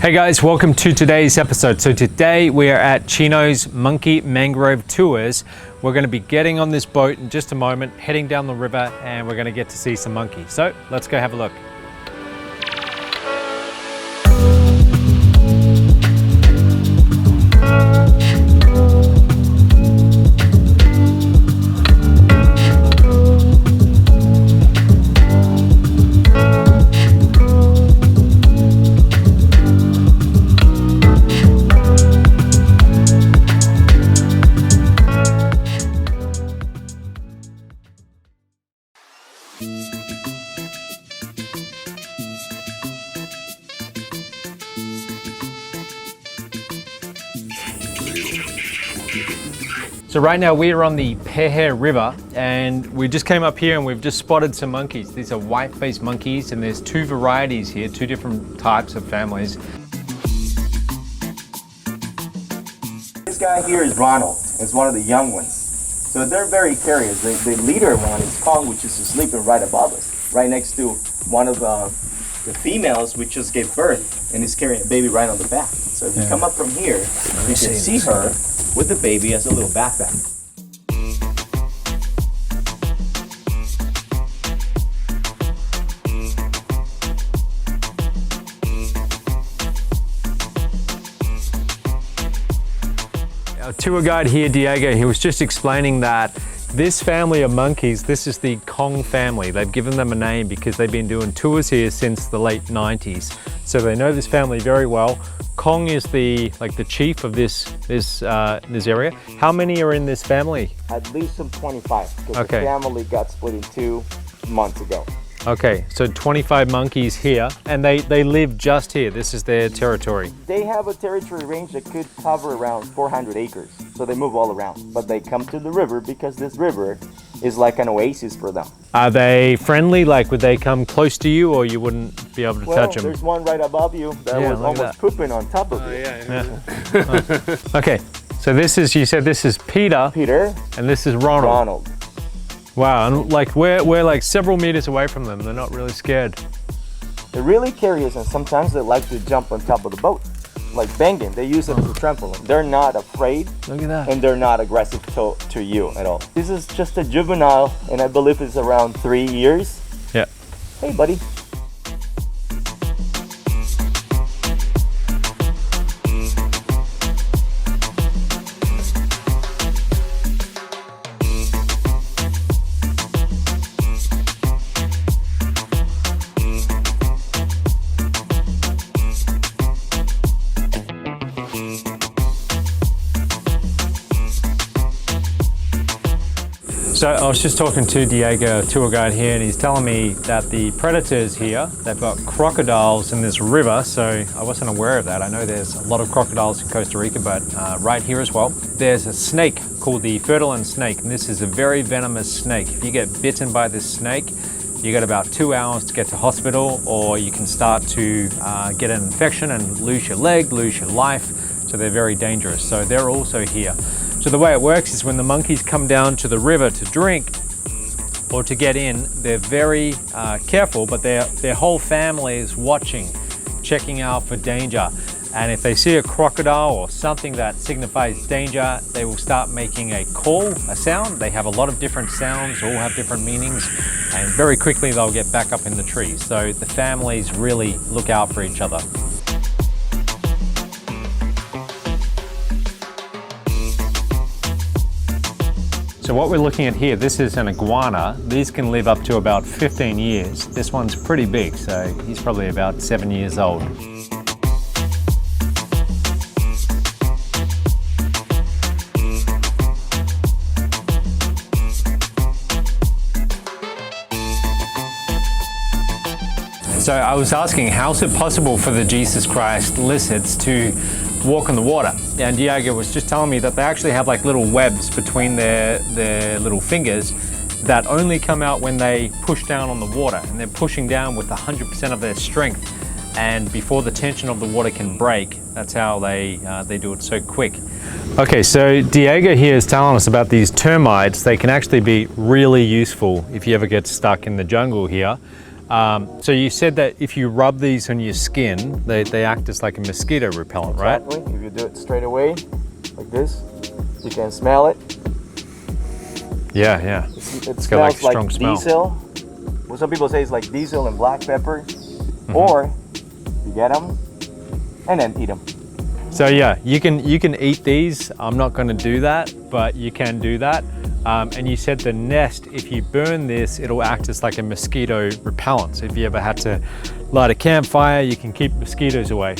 Hey guys, welcome to today's episode. So today we are at Chino's Monkey Mangrove Tours. We're going to be getting on this boat in just a moment, heading down the river, and we're going to get to see some monkeys. So let's go have a look. So right now we are on the Pehe River and we just came up here and we've just spotted some monkeys. These are white-faced monkeys and there's two varieties here, two different types of families. This guy here is Ronald. It's one of the young ones. So they're very curious. The leader one is Kong, which is sleeping right above us, right next to one of the females which just gave birth and is carrying a baby right on the back. So if you come up from here, you can see her with the baby as a little backpack. Our tour guide here, Diego, he was just explaining that this family of monkeys, this is the Kong family. They've given them a name because they've been doing tours here since the late 90s. So they know this family very well. Kong is the chief of this area. How many are in this family? At least some 25, because the family got split in 2 months ago. Okay, so 25 monkeys here, and they live just here. This is their territory. They have a territory range that could cover around 400 acres, so they move all around. But they come to the river because this river is like an oasis for them. Are they friendly? Like, would they come close to you, or you wouldn't be able to touch them? There's one right above you that was almost pooping on top of you. Okay, so this is, you said this is Peter. Peter. And this is Ronald. Wow, and like we're like several meters away from them. They're not really scared. They're really curious, and sometimes they like to jump on top of the boat, like banging. They use it as a trampoline. They're not afraid. Look at that. And they're not aggressive to you at all. This is just a juvenile, and I believe it's around 3 years. Yeah. Hey, buddy. So I was just talking to Diego, tour guide here, and he's telling me that the predators here, they've got crocodiles in this river, so I wasn't aware of that. I know there's a lot of crocodiles in Costa Rica, but right here as well. There's a snake called the Fertilin snake, and this is a very venomous snake. If you get bitten by this snake, you got about 2 hours to get to hospital, or you can start to get an infection and lose your leg, lose your life. So they're very dangerous. So they're also here. So the way it works is when the monkeys come down to the river to drink or to get in, they're very careful, but their whole family is watching, checking out for danger. And if they see a crocodile or something that signifies danger, they will start making a call, a sound. They have a lot of different sounds, all have different meanings, and very quickly they'll get back up in the trees. So the families really look out for each other. So what we're looking at here, this is an iguana. These can live up to about 15 years. This one's pretty big, so he's probably about 7 years old. So I was asking, how is it possible for the Jesus Christ lizards to walk on the water? And Diego was just telling me that they actually have like little webs between their little fingers that only come out when they push down on the water, and they're pushing down with 100% of their strength. And before the tension of the water can break, that's how they do it so quick. Okay, so Diego here is telling us about these termites. They can actually be really useful if you ever get stuck in the jungle here. So you said that if you rub these on your skin, they act as like a mosquito repellent, right? Exactly. If you do it straight away, like this, you can smell it. Yeah, yeah. It got like smells a strong like smell. diesel. Well, some people say it's like diesel and black pepper. Or you get them and then eat them. So yeah, you can eat these. I'm not going to do that, but you can do that. And you said the nest, if you burn this, it'll act as like a mosquito repellent. So if you ever had to light a campfire, you can keep mosquitoes away.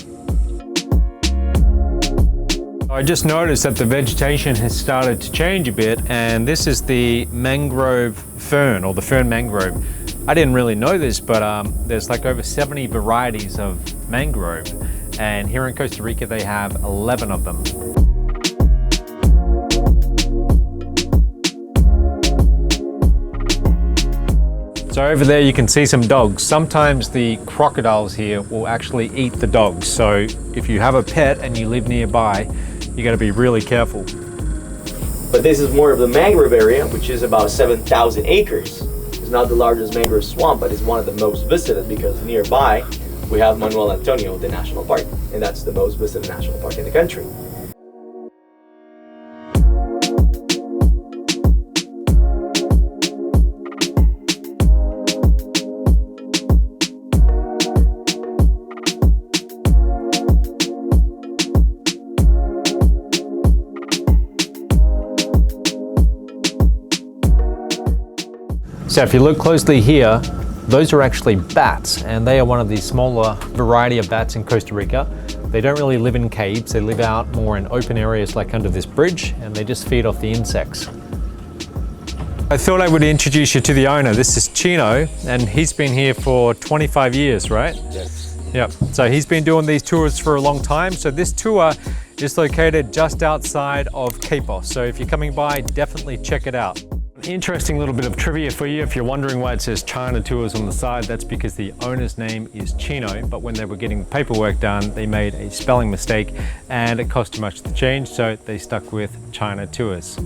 I just noticed that the vegetation has started to change a bit, and this is the mangrove fern, or the fern mangrove. I didn't really know this, but there's like over 70 varieties of mangrove, and here in Costa Rica they have 11 of them. So over there you can see some dogs. Sometimes the crocodiles here will actually eat the dogs. So if you have a pet and you live nearby, you got to be really careful. But this is more of the mangrove area, which is about 7,000 acres. It's not the largest mangrove swamp, but it's one of the most visited because nearby we have Manuel Antonio, the national park, and that's the most visited national park in the country. So if you look closely here, those are actually bats, and they are one of the smaller variety of bats in Costa Rica. They don't really live in caves, they live out more in open areas like under this bridge, and they just feed off the insects. I thought I would introduce you to the owner. This is Chino, and he's been here for 25 years, right? Yes. Yep, so he's been doing these tours for a long time. So this tour is located just outside of Quepos. So if you're coming by, definitely check it out. Interesting little bit of trivia for you. If you're wondering why it says China Tours on the side, that's because the owner's name is Chino, but when they were getting the paperwork done, they made a spelling mistake and it cost too much to change, so they stuck with China Tours.